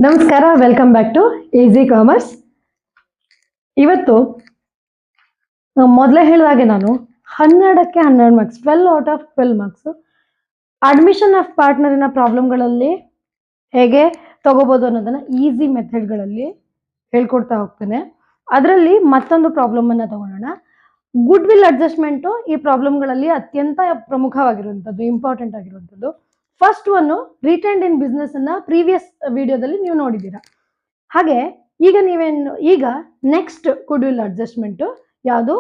ನಮಸ್ಕಾರ, welcome back to easy commerce. ಇವತ್ತು ಮೊದಲೇ ಹೇಳಿದಾಗೆ ನಾನು 12ಕ್ಕೆ 12 marks, 12 out of 12 marks admission of ಪಾರ್ಟ್ನರಿನ ಪ್ರಾಬ್ಲಮ್ಗಳಲ್ಲಿ ಹೇಗೆ ತಗೋಬೋದು ಅನ್ನೋದನ್ನು ಈಸಿ ಮೆಥಡ್ಗಳಲ್ಲಿ ಹೇಳ್ಕೊಡ್ತಾ ಹೋಗ್ತೇನೆ. ಅದರಲ್ಲಿ ಮತ್ತೊಂದು ಪ್ರಾಬ್ಲಮನ್ನು ತಗೊಳ್ಳೋಣ. ಗುಡ್ ವಿಲ್ ಅಡ್ಜಸ್ಟ್ಮೆಂಟು ಈ ಪ್ರಾಬ್ಲಮ್ಗಳಲ್ಲಿ ಅತ್ಯಂತ ಪ್ರಮುಖವಾಗಿರುವಂಥದ್ದು, ಇಂಪಾರ್ಟೆಂಟ್ ಆಗಿರುವಂಥದ್ದು. First one return in business ಅನ್ನ ಪ್ರೀವಿಯಸ್ ವಿಡಿಯೋದಲ್ಲಿ ನೀವು ನೋಡಿದ್ದೀರಾ. ಹಾಗೆ ಈಗ ನೆಕ್ಸ್ಟ್ ಗುಡ್ ವಿಲ್ ಅಡ್ಜಸ್ಟ್ಮೆಂಟು ಯಾವುದು?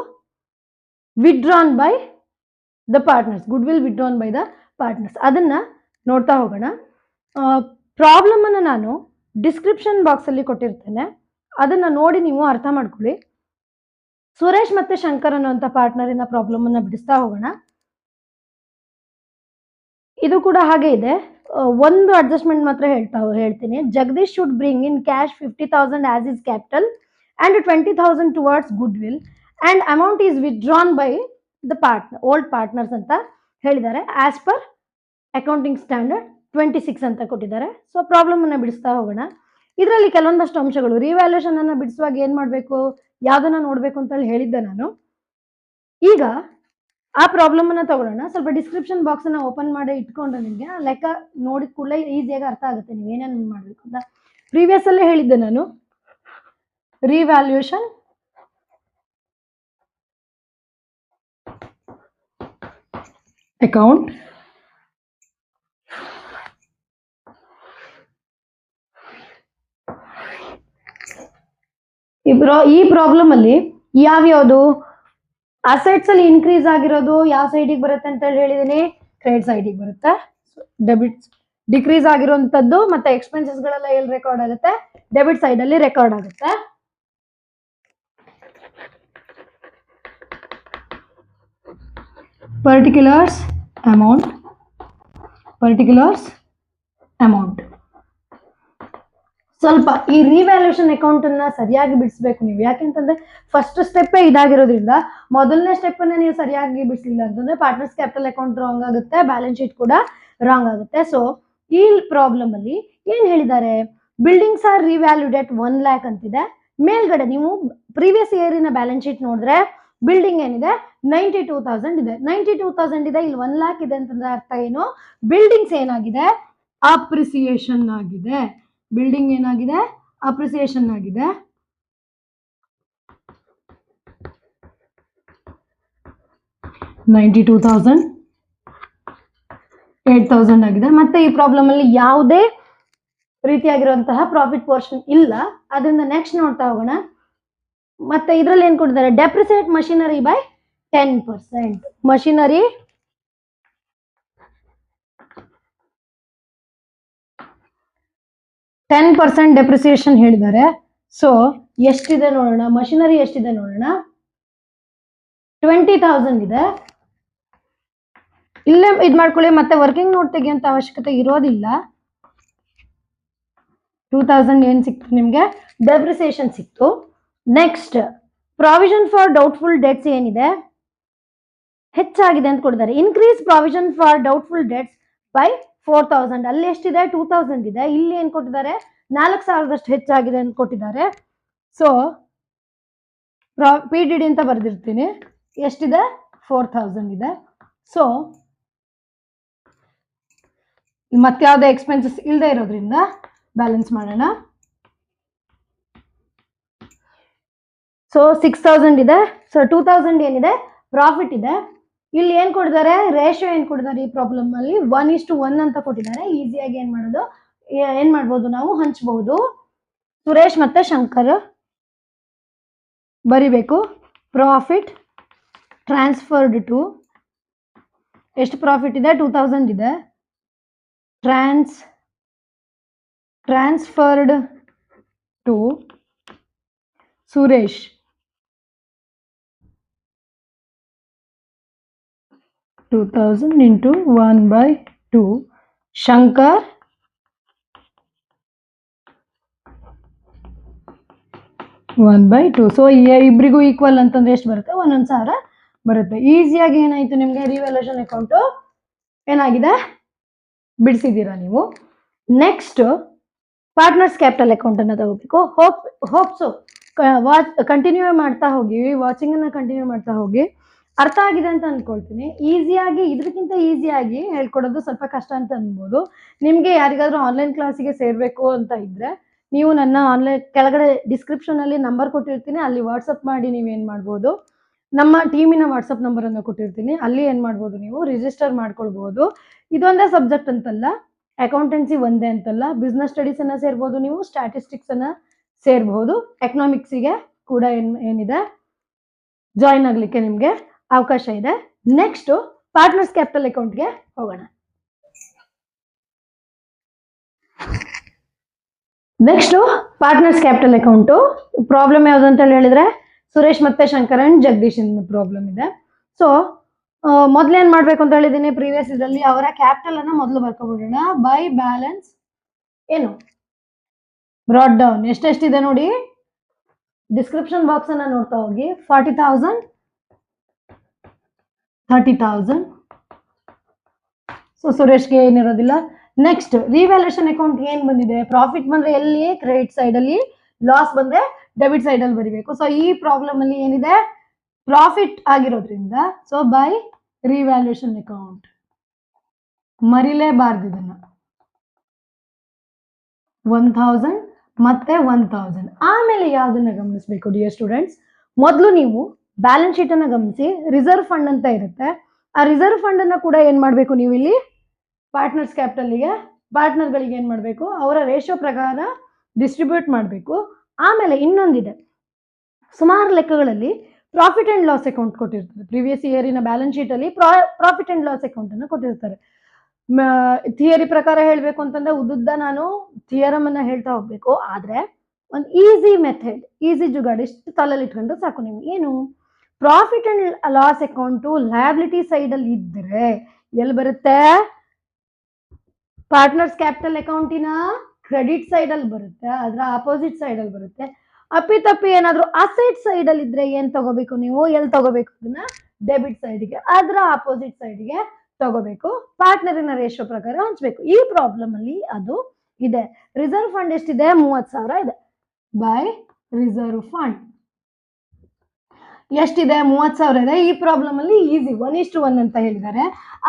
Withdrawn by the partners, good will withdrawn by the partners. ಅದನ್ನ ನೋಡ್ತಾ ಹೋಗೋಣ. ಪ್ರಾಬ್ಲಮನ್ನು ನಾನು ಡಿಸ್ಕ್ರಿಪ್ಷನ್ ಬಾಕ್ಸಲ್ಲಿ ಕೊಟ್ಟಿರ್ತೇನೆ, ಅದನ್ನ ನೋಡಿ ನೀವು ಅರ್ಥ ಮಾಡ್ಕೊಳ್ಳಿ. ಸುರೇಶ್ ಮತ್ತೆ ಶಂಕರ್ ಅನ್ನುವಂಥ ಪಾರ್ಟ್ನರಿನ ಪ್ರಾಬ್ಲಮನ್ನು ಬಿಡಿಸ್ತಾ ಹೋಗೋಣ. ಇದು ಕೂಡ ಹಾಗೆ ಇದೆ. ಒಂದು ಅಡ್ಜಸ್ಟ್ಮೆಂಟ್ ಮಾತ್ರ ಹೇಳ್ತೀನಿ. Jagadish should bring in cash 50,000 as is capital and 20,000 towards good will and amount is withdrawn by the old partners ಅಂತ ಹೇಳಿದ್ದಾರೆ. ಆಸ್ ಪರ್ ಅಕೌಂಟಿಂಗ್ ಸ್ಟ್ಯಾಂಡರ್ಡ್ 26 ಅಂತ ಕೊಟ್ಟಿದ್ದಾರೆ. ಸೊ ಪ್ರಾಬ್ಲಮ್ ಅನ್ನ ಬಿಡಿಸ್ತಾ ಹೋಗೋಣ. ಇದರಲ್ಲಿ ಕೆಲವೊಂದಷ್ಟು ಅಂಶಗಳು, ರಿವ್ಯಾಲ್ಯೂಷನ್ ಅನ್ನ ಬಿಡಿಸುವಾಗ ಏನ್ ಮಾಡಬೇಕು, ಯಾವ್ದನ್ನ ನೋಡ್ಬೇಕು ಅಂತ ಹೇಳಿದ್ದೆ ನಾನು. ಈಗ ಆ ಪ್ರಾಬ್ಲಮ್ ಅನ್ನ ತಗೊಳ್ಳೋಣ. ಸ್ವಲ್ಪ ಡಿಸ್ಕ್ರಿಪ್ಷನ್ ಬಾಕ್ಸ್ ಅನ್ನ ಓಪನ್ ಮಾಡಿ ಇಟ್ಕೊಂಡ್ರೆ ನಿಮಗೆ ಲೆಕ್ಕ ನೋಡಿದ ಕೂಡಲೇ ಈಸಿಯಾಗಿ ಅರ್ಥ ಆಗುತ್ತೆ ನೀವು ಏನೇನು ಮಾಡಬೇಕು ಅಂತ. ಪ್ರೀವಿಯಸ್ ಅಲ್ಲೇ ಹೇಳಿದ್ದೆ ನಾನು, ರಿವ್ಯಾಲ್ಯೂಯೇಷನ್ ಅಕೌಂಟ್ ಈ ಪ್ರಾಬ್ಲಮ್ ಅಲ್ಲಿ ಯಾವ್ಯಾವುದು ಅಸೆಟ್ಸ್ ಅಲ್ಲಿ ಇನ್ಕ್ರೀಸ್ ಆಗಿರೋದು ಯಾವ ಸೈಡಿಗೆ ಬರುತ್ತೆ ಅಂತ ಹೇಳಿದೀನಿ, ಕ್ರೆಡಿಟ್ ಸೈಡಿಗೆ ಬರುತ್ತೆ. ಡೆಬಿಟ್ಸ್ ಡಿಕ್ರೀಸ್ ಆಗಿರುವಂತದ್ದು ಮತ್ತೆ ಎಕ್ಸ್ಪೆನ್ಸಸ್ ಗಳೆಲ್ಲ ಎಲ್ಲಿ ರೆಕಾರ್ಡ್ ಆಗುತ್ತೆ, ಡೆಬಿಟ್ ಸೈಡ್ ಅಲ್ಲಿ ರೆಕಾರ್ಡ್ ಆಗುತ್ತೆ. ಪರ್ಟಿಕ್ಯುಲರ್ಸ್ ಅಮೌಂಟ್ ಸ್ವಲ್ಪ ಈ ರಿವ್ಯಾಲ್ಯೂಷನ್ ಅಕೌಂಟ್ ಅನ್ನ ಸರಿಯಾಗಿ ಬಿಡಿಸ್ಬೇಕು ನೀವು. ಯಾಕೆಂತಂದ್ರೆ ಫಸ್ಟ್ ಸ್ಟೆಪ್ ಇದಾಗಿರೋದ್ರಿಂದ ಮೊದಲನೇ ಸ್ಟೆಪ್ ಅನ್ನ ನೀವು ಸರಿಯಾಗಿ ಬಿಡಿಸಲಿಲ್ಲ ಅಂತಂದ್ರೆ ಪಾರ್ಟ್ನರ್ಸ್ ಕ್ಯಾಪಿಟಲ್ ಅಕೌಂಟ್ ರಾಂಗ್ ಆಗುತ್ತೆ, ಬ್ಯಾಲೆನ್ಸ್ ಶೀಟ್ ಕೂಡ ರಾಂಗ್ ಆಗುತ್ತೆ. ಸೊ ಈ ಪ್ರಾಬ್ಲಮ್ ಅಲ್ಲಿ ಏನ್ ಹೇಳಿದ್ದಾರೆ, ಬಿಲ್ಡಿಂಗ್ಸ್ ಆರ್ ರಿವ್ಯಾಲ್ಯೂಡ್ ಎಟ್ 1 lakh ಅಂತಿದೆ. ಮೇಲ್ಗಡೆ ನೀವು ಪ್ರೀವಿಯಸ್ ಇಯರಿನ ಬ್ಯಾಲೆನ್ಸ್ ಶೀಟ್ ನೋಡಿದ್ರೆ ಬಿಲ್ಡಿಂಗ್ ಏನಿದೆ 92,000 ಇದೆ. 92,000 ಇದೆ, ಇಲ್ಲಿ 1 lakh ಇದೆ ಅಂತಂದ್ರೆ ಅರ್ಥ ಏನು, ಬಿಲ್ಡಿಂಗ್ಸ್ ಏನಾಗಿದೆ, ಅಪ್ರಿಸಿಯೇಷನ್ ಆಗಿದೆ. ಬಿಲ್ಡಿಂಗ್ ಏನಾಗಿದೆ, ಅಪ್ರಿಸಿಯೇಷನ್ ಆಗಿದೆ. $92,000 $8,000 ಆಗಿದೆ. ಮತ್ತೆ ಈ ಪ್ರಾಬ್ಲಮ್ ಅಲ್ಲಿ ಯಾವುದೇ ರೀತಿಯಾಗಿರುವಂತಹ ಪ್ರಾಫಿಟ್ ಪೋರ್ಷನ್ ಇಲ್ಲ. ಅದರಿಂದ ನೆಕ್ಸ್ಟ್ ನೋಡ್ತಾ ಹೋಗೋಣ. ಮತ್ತೆ ಇದರಲ್ಲಿ ಏನ್ ಕೊಟ್ಟಿದ್ದಾರೆ, depreciate machinery by 10%. Machinery 10% depreciation ಹೇಳಿದ್ದಾರೆ. ಸೊ ಎಷ್ಟಿದೆ ನೋಡೋಣ, ಮಷಿನರಿ ಎಷ್ಟಿದೆ ನೋಡೋಣ, 20,000 ಇದೆ. ಇಲ್ಲೇ ಇದು ಮಾಡ್ಕೊಳ್ಳಿ, ಮತ್ತೆ ವರ್ಕಿಂಗ್ ನೋಟ್ ತೆಗೆಯುವಂತ ಅವಶ್ಯಕತೆ ಇರೋದಿಲ್ಲ. 2,000 ಏನ್ ಸಿಕ್ತು ನಿಮ್ಗೆ, ಡೆಪ್ರಿಸಿಯೇಷನ್ ಸಿಕ್ತು. Next provision for doubtful debts ಏನಿದೆ, ಹೆಚ್ಚಾಗಿದೆ ಅಂತ ಕೊಟ್ಟಿದ್ದಾರೆ. Increase provision for doubtful debts by 4,000. ಅಲ್ಲಿ ಎಷ್ಟಿದೆ, 2,000 ಇದೆ. ಇಲ್ಲಿ ಏನ್ ಕೊಟ್ಟಿದ್ದಾರೆ, 4,000 ಹೆಚ್ಚಾಗಿದೆ ಅಂತ ಕೊಟ್ಟಿದ್ದಾರೆ. ಸೊ PDD ಅಂತ ಬರ್ದಿರ್ತೀನಿ, ಎಷ್ಟಿದೆ, 4,000 ಇದೆ. ಸೊ ಮತ್ಯಾವುದೇ ಎಕ್ಸ್ಪೆನ್ಸಸ್ ಇಲ್ಲದೆ ಇರೋದ್ರಿಂದ ಬ್ಯಾಲೆನ್ಸ್ ಮಾಡೋಣ. ಸೊ 6,000 ಇದೆ. ಸೊ 2,000 ಏನಿದೆ, ಪ್ರಾಫಿಟ್ ಇದೆ. ಇಲ್ಲಿ ಏನ್ ಕೊಟ್ಟಿದ್ದಾರೆ, ರೇಷಿಯೋ ಏನ್ ಕೊಟ್ಟಿದ್ದಾರೆ ಈ ಪ್ರಾಬ್ಲಮ್ ಅಲ್ಲಿ, 1:1 ಅಂತ ಕೊಟ್ಟಿದ್ದಾರೆ. ಈಸಿಯಾಗಿ ಏನ್ ಮಾಡ್ಬೋದು ನಾವು, ಹಂಚಬಹುದು. ಸುರೇಶ್ ಮತ್ತೆ ಶಂಕರ್ ಬರಿಬೇಕು. ಪ್ರಾಫಿಟ್ ಟ್ರಾನ್ಸ್ಫರ್ಡ್ ಟು, ಎಷ್ಟು ಪ್ರಾಫಿಟ್ ಇದೆ, 2,000 ಇದೆ. Transferred to Suresh 2,000 into 1/2. Shankar 1/2. So ಇಬ್ಬರಿಗೂ ಈಕ್ವಲ್ ಅಂತಂದ್ರೆ ಎಷ್ಟು ಬರುತ್ತೆ, 1,000 ಬರುತ್ತೆ. ಈಸಿಯಾಗಿ ಏನಾಯ್ತು ನಿಮ್ಗೆ, ರಿವ್ಯಾಲ್ಯೂಷನ್ ಅಕೌಂಟು ಏನಾಗಿದೆ, ಬಿಡಿಸಿದ್ದೀರಾ ನೀವು. ನೆಕ್ಸ್ಟ್ ಪಾರ್ಟ್ನರ್ಸ್ ಕ್ಯಾಪಿಟಲ್ ಅಕೌಂಟ್ ಅನ್ನ ತಗೋಬೇಕು. ಹೋಪ್ಸು ಕಂಟಿನ್ಯೂ ಮಾಡ್ತಾ ಹೋಗಿ, ವಾಚಿಂಗ್ ಅನ್ನ ಕಂಟಿನ್ಯೂ ಮಾಡ್ತಾ ಹೋಗಿ. ಅರ್ಥ ಆಗಿದೆ ಅಂತ ಅನ್ಕೊಳ್ತೀನಿ. ಈಸಿಯಾಗಿ, ಇದಕ್ಕಿಂತ ಈಸಿಯಾಗಿ ಹೇಳ್ಕೊಡೋದು ಸ್ವಲ್ಪ ಕಷ್ಟ ಅಂತ ಅನ್ಬೋದು. ನಿಮಗೆ ಯಾರಿಗಾದ್ರೂ ಆನ್ಲೈನ್ ಕ್ಲಾಸಿಗೆ ಸೇರಬೇಕು ಅಂತ ಇದ್ರೆ ನೀವು ನನ್ನ ಆನ್ಲೈನ್ ಕೆಳಗಡೆ ಡಿಸ್ಕ್ರಿಪ್ಷನ್ ಅಲ್ಲಿ ನಂಬರ್ ಕೊಟ್ಟಿರ್ತೀನಿ, ಅಲ್ಲಿ ವಾಟ್ಸಪ್ ಮಾಡಿ ನೀವೇನ್ ಮಾಡ್ಬೋದು, ನಮ್ಮ ಟೀಮಿನ ವಾಟ್ಸಪ್ ನಂಬರ್ ಅನ್ನು ಕೊಟ್ಟಿರ್ತೀನಿ, ಅಲ್ಲಿ ಏನ್ ಮಾಡ್ಬೋದು, ನೀವು ರಿಜಿಸ್ಟರ್ ಮಾಡ್ಕೊಳ್ಬಹುದು. ಇದೊಂದೇ ಸಬ್ಜೆಕ್ಟ್ ಅಂತಲ್ಲ, ಅಕೌಂಟೆನ್ಸಿ ಒಂದೇ ಅಂತಲ್ಲ, ಬಿಸ್ನೆಸ್ ಸ್ಟಡೀಸ್ ಅನ್ನ ಸೇರ್ಬೋದು, ನೀವು ಸ್ಟ್ಯಾಟಿಸ್ಟಿಕ್ಸ್ ಅನ್ನ ಸೇರ್ಬಹುದು, ಎಕನಾಮಿಕ್ಸಿಗೆ ಕೂಡ ಏನಿದೆ ಜಾಯಿನ್ ಆಗ್ಲಿಕ್ಕೆ ನಿಮ್ಗೆ ಅವಕಾಶ ಇದೆ. ನೆಕ್ಸ್ಟ್ ಪಾರ್ಟ್ನರ್ಸ್ ಕ್ಯಾಪಿಟಲ್ ಅಕೌಂಟ್ಗೆ ಹೋಗೋಣ. Next partners capital account problem ಯಾವ್ದು ಅಂತ ಹೇಳಿದ್ರೆ, ಸುರೇಶ್ ಮತ್ತೆ ಶಂಕರನ್ ಜಗದೀಶ್ ಪ್ರಾಬ್ಲಮ್ ಇದೆ. ಸೊ ಮೊದ್ಲೇನ್ ಮಾಡ್ಬೇಕು ಅಂತ ಹೇಳಿದೀನಿ, ಪ್ರೀವಿಯಸ್ ಇದರಲ್ಲಿ ಅವರ ಕ್ಯಾಪಿಟಲ್ ಅನ್ನ ಮೊದಲು ಬರ್ಕೊಬಿಡೋಣ. ಬೈ ಬ್ಯಾಲೆನ್ಸ್ ಏನು ಬ್ರಾಡ್ ಡೌನ್ ಎಷ್ಟೆಷ್ಟಿದೆ ನೋಡಿ, ಡಿಸ್ಕ್ರಿಪ್ಷನ್ ಬಾಕ್ಸ್ ಅನ್ನ ನೋಡ್ತಾ ಹೋಗಿ. 40,000, 30,000. ಸೊ ಸುರೇಶ್ಗೆ ಏನಿರೋದಿಲ್ಲ. ನೆಕ್ಸ್ಟ್ ರಿವ್ಯಾಲ್ಯೂಷನ್ ಅಕೌಂಟ್ ಏನ್ ಬಂದಿದೆ, ಪ್ರಾಫಿಟ್ ಬಂದ್ರೆ ಎಲ್ಲಿ ಕ್ರೆಡಿಟ್ ಸೈಡ್ ಅಲ್ಲಿ, ಲಾಸ್ ಬಂದ್ರೆ ಡೆಬಿಟ್ ಸೈಡ್ ಅಲ್ಲಿ ಬರಿಬೇಕು. ಸೊ ಈ ಪ್ರಾಬ್ಲಮ್ ಅಲ್ಲಿ ಏನಿದೆ, ಪ್ರಾಫಿಟ್ ಆಗಿರೋದ್ರಿಂದ ಸೊ ಬೈ ರಿವ್ಯಾಲ್ಯೂಷನ್ ಅಕೌಂಟ್ ಮರಿಲೇಬಾರ್ದು ಇದನ್ನ. 1,000 ಮತ್ತೆ 1,000. ಆಮೇಲೆ ಯಾವ್ದನ್ನ ಗಮನಿಸಬೇಕು ಡಿಯರ್ ಸ್ಟೂಡೆಂಟ್ಸ್, ಮೊದಲು ನೀವು ಬ್ಯಾಲೆನ್ಸ್ ಶೀಟ್ ಅನ್ನ ಗಮನಿಸಿ. ರಿಸರ್ವ್ ಫಂಡ್ ಅಂತ ಇರುತ್ತೆ, ಆ ರಿಸರ್ವ್ ಫಂಡ್ ಅನ್ನ ಕೂಡ ಏನ್ ಮಾಡ್ಬೇಕು ನೀವು ಇಲ್ಲಿ ಪಾರ್ಟ್ನರ್ಸ್ ಕ್ಯಾಪಿಟಲ್ಗೆ, ಪಾರ್ಟ್ನರ್ಗಳಿಗೆ ಏನ್ ಮಾಡ್ಬೇಕು, ಅವರ ರೇಷಿಯೋ ಪ್ರಕಾರ ಡಿಸ್ಟ್ರಿಬ್ಯೂಟ್ ಮಾಡಬೇಕು. ಆಮೇಲೆ ಇನ್ನೊಂದಿದೆ, ಸುಮಾರು ಲೆಕ್ಕಗಳಲ್ಲಿ ಪ್ರಾಫಿಟ್ ಅಂಡ್ ಲಾಸ್ ಅಕೌಂಟ್ ಕೊಟ್ಟಿರ್ತಾರೆ. ಪ್ರೀವಿಯಸ್ ಇಯರಿನ ಬ್ಯಾಲೆನ್ಸ್ ಶೀಟ್ ಅಲ್ಲಿ ಪ್ರಾಫಿಟ್ ಅಂಡ್ ಲಾಸ್ ಅಕೌಂಟ್ ಅನ್ನು ಕೊಟ್ಟಿರ್ತಾರೆ. ಥಿಯರಿ ಪ್ರಕಾರ ಹೇಳ್ಬೇಕು ಅಂತಂದ್ರೆ ಉದ್ದ ನಾನು ಥಿಯರಮ್ ಅನ್ನ ಹೇಳ್ತಾ ಹೋಗ್ಬೇಕು. ಆದ್ರೆ ಒಂದು ಈಸಿ ಮೆಥಡ್, ಈಸಿ ಜುಗಾಡ್ ಇಷ್ಟು ತಲೆಯಲ್ಲಿ ಇಟ್ಕೊಂಡ್ರೆ ಸಾಕು. ನೀವು ಏನು, profit and loss account liability side ಅಲ್ಲಿ ಇದ್ರೆ ಎಲ್ಲಿ ಬರುತ್ತೆ, ಪಾರ್ಟ್ನರ್ಸ್ ಕ್ಯಾಪಿಟಲ್ ಅಕೌಂಟಿನ ಕ್ರೆಡಿಟ್ ಸೈಡ್ ಅಲ್ಲಿ ಬರುತ್ತೆ, ಅದರ ಅಪೋಸಿಟ್ ಸೈಡ್ ಅಲ್ಲಿ ಬರುತ್ತೆ. ಅಪ್ಪಿತಪ್ಪಿ ಏನಾದ್ರು ಅಸೆಟ್ ಸೈಡ್ ಅಲ್ಲಿ ಇದ್ರೆ ಏನ್ ತಗೋಬೇಕು ನೀವು, ಎಲ್ಲಿ ತಗೋಬೇಕು ಅದನ್ನ, ಡೆಬಿಟ್ ಸೈಡ್ಗೆ, ಅದರ ಅಪೋಸಿಟ್ ಸೈಡ್ಗೆ ತಗೋಬೇಕು. ಪಾರ್ಟ್ನರಿನ ರೇಷಿಯೋ ಪ್ರಕಾರ ಹಂಚ್ಬೇಕು. ಈ ಪ್ರಾಬ್ಲಮ್ ಅಲ್ಲಿ ಅದು ಇದೆ. ರಿಸರ್ವ್ ಫಂಡ್ ಎಷ್ಟಿದೆ, 30,000 ಇದೆ. ಬೈ ರಿಸರ್ವ್ ಫಂಡ್ ಎಷ್ಟಿದೆ, 30,000 ಇದೆ. ಈ ಪ್ರಾಬ್ಲಮ್ ಅಲ್ಲಿ ಈಸಿ 1:1 ಅಂತ ಹೇಳಿದ್ದಾರೆ.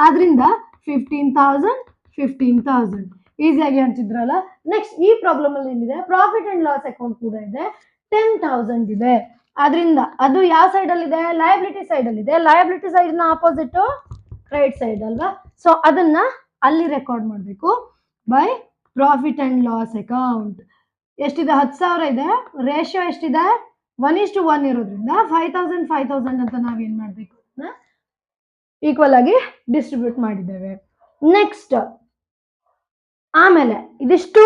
ಆದ್ರಿಂದ 15,000, 15,000 ಈಸಿಯಾಗಿ ಹಂಚಿದ್ರಲ್ಲ. ನೆಕ್ಸ್ಟ್ ಈ ಪ್ರಾಬ್ಲಮ್ ಅಲ್ಲಿ ಏನಿದೆ, ಪ್ರಾಫಿಟ್ ಅಂಡ್ ಲಾಸ್ ಅಕೌಂಟ್ ಕೂಡ ಇದೆ, 10,000 ಇದೆ. ಆದ್ರಿಂದ ಅದು ಯಾವ ಸೈಡ್ ಅಲ್ಲಿ ಇದೆ, ಲಯಬಿಲಿಟಿ ಸೈಡ್ ಅಲ್ಲಿ ಇದೆ. ಲಯಬಿಲಿಟಿ ಸೈಡ್ ನ ಆಪೋಸಿಟ್ ಕ್ರೆಡಿಟ್ ಸೈಡ್ ಅಲ್ವಾ. ಸೊ ಅದನ್ನ ಅಲ್ಲಿ ರೆಕಾರ್ಡ್ ಮಾಡಬೇಕು. By profit and loss account ಎಷ್ಟಿದೆ, 10,000 ಇದೆ. ರೇಷಿಯೋ ಎಷ್ಟಿದೆ, 1:1 ಇರೋದ್ರಿಂದ 5,000, 5,000 ಅಂತ ನಾವೇನ್ ಮಾಡ್ಬೇಕು, ಈಕ್ವಲ್ ಆಗಿ ಡಿಸ್ಟ್ರಿಬ್ಯೂಟ್ ಮಾಡಿದ್ದೇವೆ. ನೆಕ್ಸ್ಟ್ ಆಮೇಲೆ ಇದಿಷ್ಟು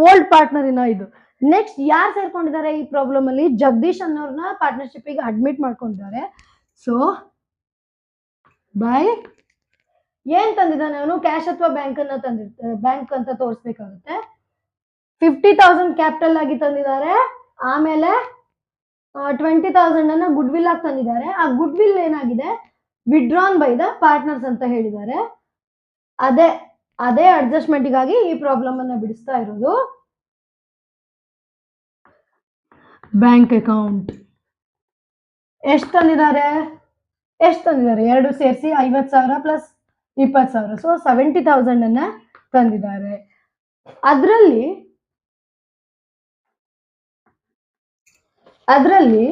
ಓಲ್ಡ್ ಪಾರ್ಟ್ನರಿನ ಇದು. ನೆಕ್ಸ್ಟ್ ಯಾರು ಸೇರ್ಕೊಂಡಿದ್ದಾರೆ ಈ ಪ್ರಾಬ್ಲಮ್ ಅಲ್ಲಿ, ಜಗದೀಶ್ ಅನ್ನೋರ್ನ ಪಾರ್ಟ್ನರ್ಶಿಪ್ಗೆ ಅಡ್ಮಿಟ್ ಮಾಡ್ಕೊಂಡಿದ್ದಾರೆ. ಸೊ ಬೈ ಏನ್ ತಂದಿದ್ದಾನೆ ಅವನು, ಕ್ಯಾಶ್ ಅಥವಾ ಬ್ಯಾಂಕ್ ಅನ್ನ ತಂದಿರ್ತಾರೆ, ಬ್ಯಾಂಕ್ ಅಂತ ತೋರಿಸ್ಬೇಕಾಗುತ್ತೆ. 50,000 ಕ್ಯಾಪಿಟಲ್ ಆಗಿ ತಂದಿದ್ದಾರೆ. ಆಮೇಲೆ 20,000 ಅನ್ನ ಗುಡ್ ವಿಲ್ ಆಗಿ ತಂದಿದ್ದಾರೆ. ಆ ಗುಡ್ ವಿಲ್ ಏನಾಗಿದೆ, ವಿಡ್ರಾನ್ ಬೈ ದ ಪಾರ್ಟ್ನರ್ಸ್ ಅಂತ ಹೇಳಿದ್ದಾರೆ. ಅದೇ ಅಡ್ಜಸ್ಟ್ಮೆಂಟ್ಗಾಗಿ ಈ ಪ್ರಾಬ್ಲಮ್ ಅನ್ನ ಬಿಡಿಸ್ತಾ ಇರೋದು. ಬ್ಯಾಂಕ್ ಅಕೌಂಟ್ ಎಷ್ಟು ತಂದಿದ್ದಾರೆ, ಎರಡು ಸೇರಿಸಿ 50,000 ಪ್ಲಸ್ 20,000, ಸೊ 70,000 ಅನ್ನ ತಂದಿದ್ದಾರೆ. ಅದರಲ್ಲಿ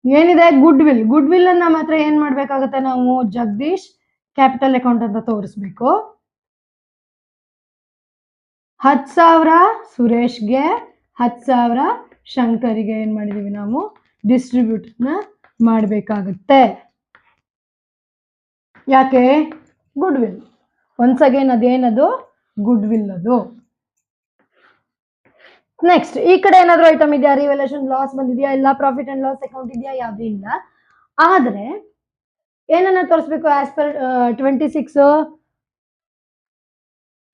ಏನಿದೆ, ಗುಡ್ ವಿಲ್ ಅನ್ನ ಮಾತ್ರ ಏನ್ ಮಾಡ್ಬೇಕಾಗತ್ತೆ, ನಾವು ಜಗದೀಶ್ ಕ್ಯಾಪಿಟಲ್ ಅಕೌಂಟ್ ಅಂತ ತೋರಿಸ್ಬೇಕು. 10,000 ಸುರೇಶ್ಗೆ, 10,000 ಶಂಕರಿಗೆ ಏನ್ ಮಾಡಿದೀವಿ ನಾವು, ಡಿಸ್ಟ್ರಿಬ್ಯೂಟ್ ಮಾಡಬೇಕಾಗುತ್ತೆ. ಯಾಕೆ, ಗುಡ್ ವಿಲ್. ಒನ್ಸ್ ಅಗೇನ್ ಅದೇನದು, ಗುಡ್ ವಿಲ್ ಅದು. ನೆಕ್ಸ್ಟ್ ಈ ಕಡೆ ಏನಾದ್ರು ಐಟಮ್ ಇದೆಯಾ, ರಿವ್ಯಾಲ್ಯೂಷನ್ ಲಾಸ್ ಬಂದಿದೆಯಾ, ಇಲ್ಲ ಪ್ರಾಫಿಟ್ ಅಂಡ್ ಲಾಸ್ ಅಕೌಂಟ್ ಇದೆಯಾ, ಯಾವ್ದು ಇಲ್ಲ. ಆದ್ರೆ ಏನನ್ನ ತೋರಿಸ್ಬೇಕು, ಆಸ್ ಪರ್ 26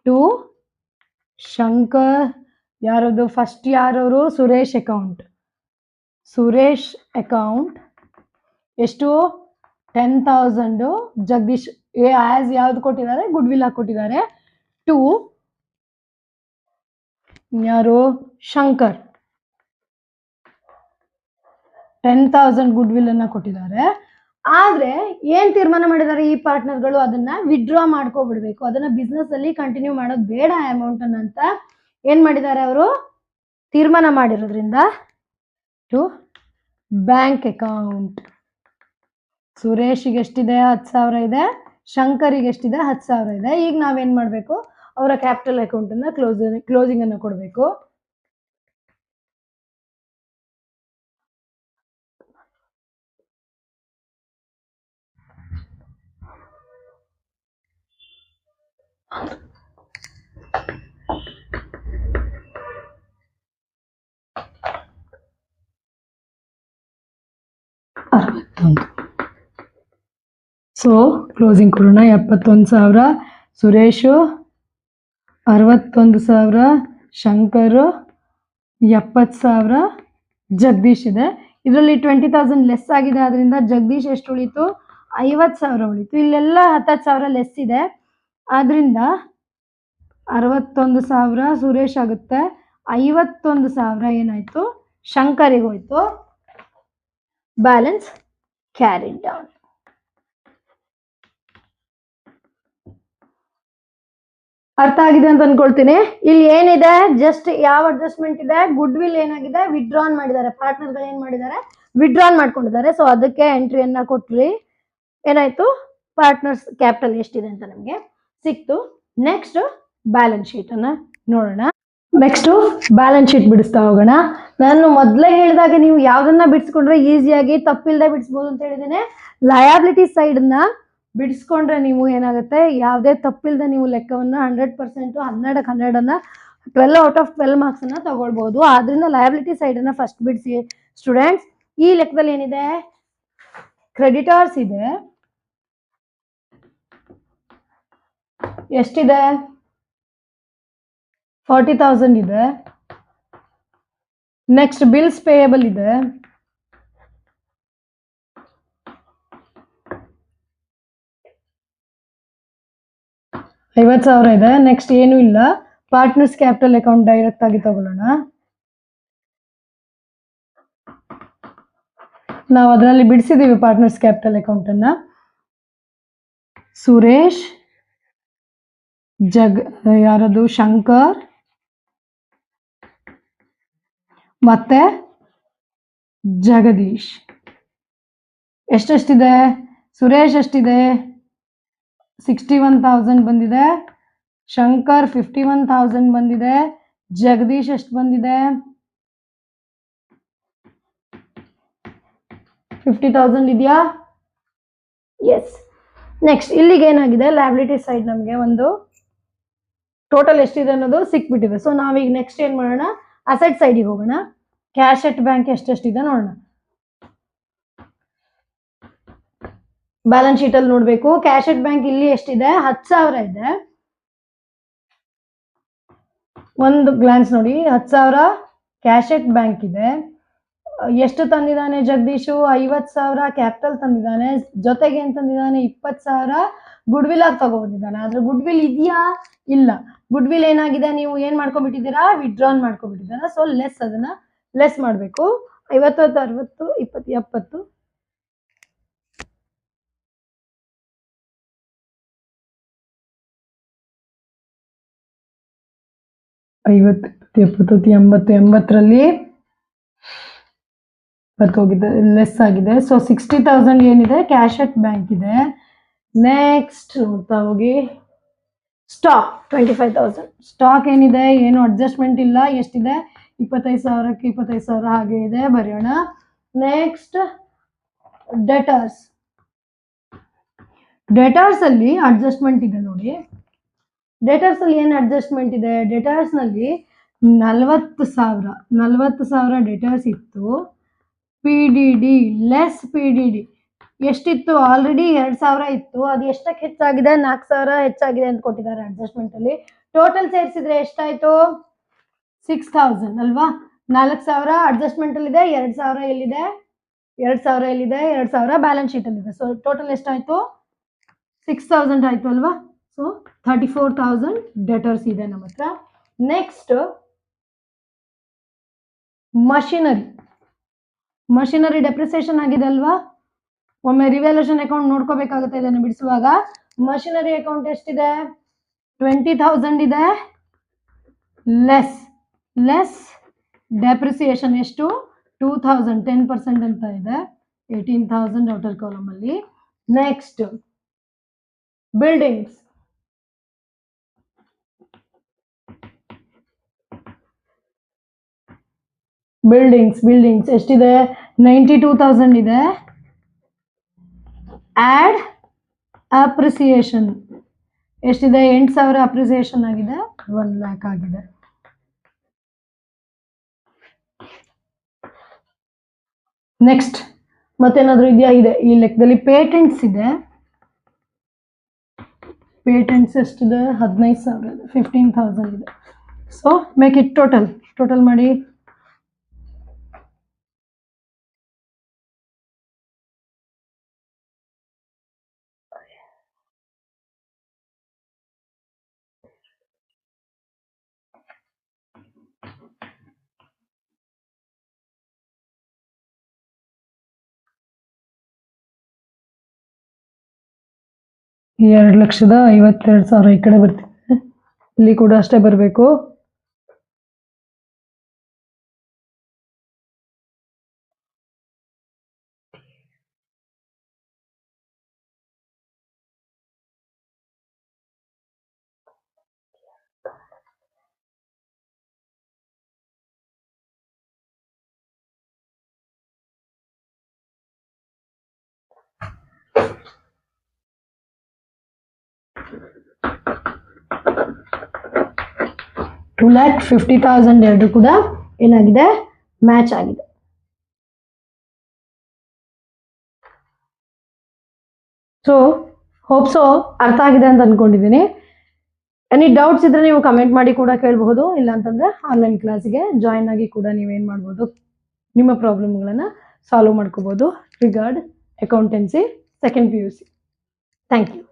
ಟು ಶಂಕರ್, ಯಾರದು ಫಸ್ಟ್ ಯಾರವರು, ಸುರೇಶ್ ಅಕೌಂಟ್ ಎಷ್ಟು, 10,000. ಜಗದೀಶ್ ಆಸ್ ಯಾವ್ದು ಕೊಟ್ಟಿದ್ದಾರೆ, ಗುಡ್ ವಿಲ್ ಹಾಕೊಟ್ಟಿದ್ದಾರೆ. ಟು ಯಾರು? ಶಂಕರ್ 10,000 ಗುಡ್ ವಿಲ್ ಅನ್ನ ಕೊಟ್ಟಿದ್ದಾರೆ. ಆದ್ರೆ ಏನ್ ತೀರ್ಮಾನ ಮಾಡಿದ್ದಾರೆ ಈ ಪಾರ್ಟ್ನರ್ಗಳು? ಅದನ್ನ ವಿಡ್ರಾ ಮಾಡ್ಕೊಬಿಡ್ಬೇಕು, ಅದನ್ನ ಬಿಸ್ನೆಸ್ ಅಲ್ಲಿ ಕಂಟಿನ್ಯೂ ಮಾಡೋದು ಬೇಡ ಅಮೌಂಟ್ ಅನ್ನ ಅಂತ ಏನ್ ಮಾಡಿದ್ದಾರೆ ಅವರು? ತೀರ್ಮಾನ ಮಾಡಿರೋದ್ರಿಂದ ಟು ಬ್ಯಾಂಕ್ ಅಕೌಂಟ್. ಸುರೇಶ್ಗೆ ಎಷ್ಟಿದೆ? 10,000 ಇದೆ. ಶಂಕರಿಗೆ ಎಷ್ಟಿದೆ? 10,000 ಇದೆ. ಈಗ ನಾವೇನ್ ಮಾಡ್ಬೇಕು? ಅವರ ಕ್ಯಾಪಿಟಲ್ ಅಕೌಂಟ್ ಅನ್ನ ಕ್ಲೋಸಿಂಗ್ ಅನ್ನ ಕೊಡಬೇಕು. ಸೊ ಕ್ಲೋಸಿಂಗ್ ಕೊಡೋಣ. 71,000 ಸುರೇಶು, 61,000 ಶಂಕರು, 70,000 ಜಗದೀಶ್ ಇದೆ. ಇದರಲ್ಲಿ 20,000 ಲೆಸ್ ಆಗಿದೆ, ಅದರಿಂದ ಜಗದೀಶ್ ಎಷ್ಟು ಉಳಿತು? 50,000 ಉಳಿತು. ಇಲ್ಲೆಲ್ಲ 10,000 ಲೆಸ್ ಇದೆ, ಆದ್ರಿಂದ 61,000 ಸುರೇಶ್ ಆಗುತ್ತೆ. 51,000 ಏನಾಯ್ತು? ಶಂಕರಿಗೆ ಹೋಯ್ತು. Balance carried down. ಅರ್ಥ ಆಗಿದೆ ಅಂತ ಅನ್ಕೊಳ್ತೀನಿ. ಇಲ್ಲಿ ಏನಿದೆ? ಜಸ್ಟ್ ಯಾವ ಅಡ್ಜಸ್ಟ್ಮೆಂಟ್ ಇದೆ? ಗುಡ್ ವಿಲ್ ಏನಾಗಿದೆ? ವಿಡ್ರಾನ್ ಮಾಡಿದ್ದಾರೆ. ಪಾರ್ಟ್ನರ್ಗಳು ಏನ್ ಮಾಡಿದ್ದಾರೆ? ವಿಡ್ರಾನ್ ಮಾಡ್ಕೊಂಡಿದ್ದಾರೆ. ಸೊ ಅದಕ್ಕೆ ಎಂಟ್ರಿಯನ್ನ ಕೊಟ್ರಿ. ಏನಾಯ್ತು? ಪಾರ್ಟ್ನರ್ಸ್ ಕ್ಯಾಪಿಟಲ್ ಎಷ್ಟಿದೆ ಅಂತ ನಮಗೆ ಸಿಕ್ತು. ನೆಕ್ಸ್ಟ್ ಬ್ಯಾಲೆನ್ಸ್ ಶೀಟ್ ಅನ್ನ ನೋಡೋಣ. ನೆಕ್ಸ್ಟ್ ಬ್ಯಾಲೆನ್ಸ್ ಶೀಟ್ ಬಿಡಿಸ್ತಾ ಹೋಗೋಣ. ನಾನು ಮೊದಲೇ ಹೇಳಿದಾಗ ನೀವು ಯಾವ್ದನ್ನ ಬಿಡಿಸ್ಕೊಂಡ್ರೆ ಈಸಿಯಾಗಿ ತಪ್ಪಿಲ್ದೆ ಬಿಡಿಸ್ಬೋದು ಅಂತ ಹೇಳಿದ್ದೇನೆ. ಲಯಾಬಿಲಿಟಿ ಸೈಡ್ ನ ಬಿಡಿಸ್ಕೊಂಡ್ರೆ ನೀವು ಏನಾಗುತ್ತೆ? ಯಾವುದೇ ತಪ್ಪಿಲ್ದೆ ನೀವು ಲೆಕ್ಕವನ್ನ 100% 12ಕ್ಕೆ 12 ಅನ್ನ 12 ಔಟ್ ಆಫ್ 12 ಮಾರ್ಕ್ಸ್ ಅನ್ನ ತಗೊಳ್ಬಹುದು. ಆದ್ರಿಂದ ಲಯಾಬಿಲಿಟಿ ಸೈಡ್ ಅನ್ನ ಫಸ್ಟ್ ಬಿಡಿಸಿ ಸ್ಟೂಡೆಂಟ್ಸ್. ಈ ಲೆಕ್ಕದಲ್ಲಿ ಏನಿದೆ? ಕ್ರೆಡಿಟರ್ಸ್ ಇದೆ. ಎಷ್ಟಿದೆ? 40,000 ಇದೆ. ನೆಕ್ಸ್ಟ್ ಬಿಲ್ಸ್ ಪೇಯಬಲ್ ಇದೆ. $50,000 ಇದೆ. ನೆಕ್ಸ್ಟ್ ಏನು ಇಲ್ಲ. ಪಾರ್ಟ್ನರ್ಸ್ ಕ್ಯಾಪಿಟಲ್ ಅಕೌಂಟ್ ಡೈರೆಕ್ಟ್ ಆಗಿ ತಗೊಳ್ಳೋಣ. ನಾವು ಅದರಲ್ಲಿ ಬಿಡಿಸಿದೀವಿ ಪಾರ್ಟ್ನರ್ಸ್ ಕ್ಯಾಪಿಟಲ್ ಅಕೌಂಟ್ ಅನ್ನ. ಸುರೇಶ್, ಯಾರದು? ಶಂಕರ್ ಮತ್ತೆ ಜಗದೀಶ್. ಎಷ್ಟೆಷ್ಟಿದೆ? ಸುರೇಶ್ ಎಷ್ಟಿದೆ? 61,000 ಬಂದಿದೆ. ಶಂಕರ್ 51,000 ಬಂದಿದೆ. ಜಗದೀಶ್ ಎಷ್ಟು ಬಂದಿದೆ? 50,000 ಇದೆಯಾ? ಎಸ್. ನೆಕ್ಸ್ಟ್ ಇಲ್ಲಿಗೆ ಏನಾಗಿದೆ? ಲಯಬಿಲಿಟಿ ಸೈಡ್ ನಮಗೆ ಒಂದು ಟೋಟಲ್ ಎಷ್ಟಿದೆ ಅನ್ನೋದು ಸಿಕ್ಬಿಟ್ಟಿದೆ. ಸೊ ನಾವೀಗ ನೆಕ್ಸ್ಟ್ ಏನ್ ಮಾಡೋಣ? ಅಸೆಟ್ ಸೈಡಿಗೆ ಹೋಗೋಣ. ಕ್ಯಾಶ್ ಎಟ್ ಬ್ಯಾಂಕ್ ಎಷ್ಟೆಷ್ಟಿದೆ ನೋಡೋಣ. ಬ್ಯಾಲೆನ್ಸ್ ಶೀಟ್ ಅಲ್ಲಿ ನೋಡ್ಬೇಕು. ಕ್ಯಾಶ್ ಎಟ್ ಬ್ಯಾಂಕ್ ಇಲ್ಲಿ ಎಷ್ಟಿದೆ? 10,000 ಇದೆ. ಒಂದು ಗ್ಲಾನ್ಸ್ ನೋಡಿ. 10,000 ಕ್ಯಾಶ್ ಎಟ್ ಬ್ಯಾಂಕ್ ಇದೆ. ಎಷ್ಟು ತಂದಿದ್ದಾನೆ ಜಗದೀಶು? 50,000 ಕ್ಯಾಪಿಟಲ್ ತಂದಿದ್ದಾನೆ. ಜೊತೆಗೆ ಏನ್ ತಂದಿದ್ದಾನೆ? 20,000 ಗುಡ್ ವಿಲ್ ಆಗಿ ತಗೊಂಡಿದ್ದಾನೆ. ಆದ್ರೆ ಗುಡ್ ವಿಲ್ ಇದೆಯಾ? ಇಲ್ಲ. ಗುಡ್ ವಿಲ್ ಏನಾಗಿದೆ? ನೀವು ಏನ್ ಮಾಡ್ಕೊಂಡ್ಬಿಟ್ಟಿದ್ದೀರಾ? ವಿಡ್ರಾನ್ ಮಾಡ್ಕೊಂಡ್ಬಿಟ್ಟಿದ್ದೀರಾ. ಸೊ ಲೆಸ್, ಅದನ್ನ ಲೆಸ್ ಮಾಡ್ಬೇಕು. 50, 60, 20, 70. ಐವತ್ತು, 70, 80, 80ರಲ್ಲಿ ಹೋಗಿದೆ, ಲೆಸ್ ಆಗಿದೆ. ಸೊ 60,000 ಏನಿದೆ? ಕ್ಯಾಶ್ ಎಟ್ ಬ್ಯಾಂಕ್ ಇದೆ. ನೆಕ್ಸ್ಟ್ ನೋಡ್ತಾ ಹೋಗಿ. ಸ್ಟಾಕ್ 25,000. ಸ್ಟಾಕ್ ಏನಿದೆ? ಏನು ಅಡ್ಜಸ್ಟ್ಮೆಂಟ್ ಇಲ್ಲ. ಎಷ್ಟಿದೆ? 25,000ಕ್ಕೆ 25,000 ಹಾಗೆ ಇದೆ, ಬರೆಯೋಣ. Next debtors. ಡೆಟರ್ಸ್ ಅಲ್ಲಿ ಅಡ್ಜಸ್ಟ್ಮೆಂಟ್ ಇದೆ ನೋಡಿ. ಡೆಟರ್ಸ್ ಅಲ್ಲಿ ಏನು ಅಡ್ಜಸ್ಟ್ಮೆಂಟ್ ಇದೆ? ಡೆಟರ್ಸ್ ನಲ್ಲಿ 40,000 ಡೆಟರ್ಸ್ ಇತ್ತು. PDD ಲೆಸ್ PDD ಎಷ್ಟಿತ್ತು? ಆಲ್ರೆಡಿ 2,000 ಇತ್ತು. ಅದು ಎಷ್ಟಕ್ಕೆ ಹೆಚ್ಚಾಗಿದೆ? 4,000 ಹೆಚ್ಚಾಗಿದೆ ಅಂತ ಕೊಟ್ಟಿದ್ದಾರೆ ಅಡ್ಜಸ್ಟ್ಮೆಂಟ್ ಅಲ್ಲಿ. ಟೋಟಲ್ ಸೇರಿಸಿದ್ರೆ ಎಷ್ಟಾಯ್ತು? 6,000 ಅಲ್ವಾ? 4,000 ಅಡ್ಜಸ್ಟ್ಮೆಂಟ್ ಅಲ್ಲಿ ಇದೆ. 2,000 ಎಲ್ಲಿದೆ? 2,000 ಎಲ್ಲಿದೆ? 2,000 ಬ್ಯಾಲೆನ್ಸ್ ಶೀಟ್ ಅಲ್ಲಿ ಇದೆ. ಸೊ ಟೋಟಲ್ ಎಷ್ಟಾಯ್ತು? 6,000 ಆಯ್ತು ಅಲ್ವಾ? ಸೊ 34,000 ಡೆಟರ್ಸ್ ಇದೆ ನಮ್ಮ ಹತ್ರ. ನೆಕ್ಸ್ಟ್ ಮಷಿನರಿ ಡೆಪ್ರಿಸಿಯೇಷನ್ ಆಗಿದೆ ಅಲ್ವಾ? ಒಮ್ಮೆ ರಿವ್ಯಾಲ್ಯೂಷನ್ ಅಕೌಂಟ್ ನೋಡ್ಕೋಬೇಕಾಗುತ್ತೆ ಇದನ್ನು ಬಿಡಿಸುವಾಗ. ಮಷಿನರಿ ಅಕೌಂಟ್ ಎಷ್ಟಿದೆ? 20,000 ಇದೆ. ಲೆಸ್ ಡೆಪ್ರಿಸಿಯೇಷನ್ ಎಷ್ಟು? 2,000, 10% ಅಂತ ಇದೆ. 18,000 ಔಟರ್ ಕಾಲಮ್ ಅಲ್ಲಿ. Next buildings. ಎಷ್ಟಿದೆ? 92,000 ಇದೆ. ಆಡ್ ಅಪ್ರಿಸಿಯೇಷನ್ ಎಷ್ಟಿದೆ? 8,000 ಅಪ್ರಿಸಿಯೇಷನ್ ಆಗಿದೆ. 1 lakh ಆಗಿದೆ. ನೆಕ್ಸ್ಟ್ ಮತ್ತೇನಾದ್ರೂ ಇದೆಯಾ? ಇದೆ. ಈ ಲೆಕ್ಕದಲ್ಲಿ ಪೇಟೆಂಟ್ಸ್ ಇದೆ. ಪೇಟೆಂಟ್ಸ್ ಎಷ್ಟಿದೆ? 15,000 ಇದೆ. 15,000 ಇದೆ. ಸೊ ಮೇಕ್ ಇಟ್ ಟೋಟಲ್ ಮಾಡಿ. $2,52,000 ಈ ಕಡೆ ಬರ್ತಿದೆ. ಇಲ್ಲಿ ಕೂಡ ಅಷ್ಟೇ ಬರಬೇಕು. $2,50,000 ಎರಡು ಕೂಡ ಏನಾಗಿದೆ? ಮ್ಯಾಚ್ ಆಗಿದೆ. ಸೊ ಹೋಪ್ಸೋ ಅರ್ಥ ಆಗಿದೆ ಅಂತ ಅನ್ಕೊಂಡಿದ್ದೀನಿ. ಎನಿ ಡೌಟ್ಸ್ ಇದ್ರೆ ನೀವು ಕಮೆಂಟ್ ಮಾಡಿ ಕೂಡ ಕೇಳಬಹುದು. ಇಲ್ಲ ಅಂತಂದ್ರೆ ಆನ್ಲೈನ್ ಕ್ಲಾಸಿಗೆ ಜಾಯಿನ್ ಆಗಿ ಕೂಡ ನೀವೇನು ಮಾಡ್ಬೋದು? ನಿಮ್ಮ ಪ್ರಾಬ್ಲಮ್ಗಳನ್ನು ಸಾಲ್ವ್ ಮಾಡ್ಕೋಬಹುದು. Regard accountancy second PUC. Thank you.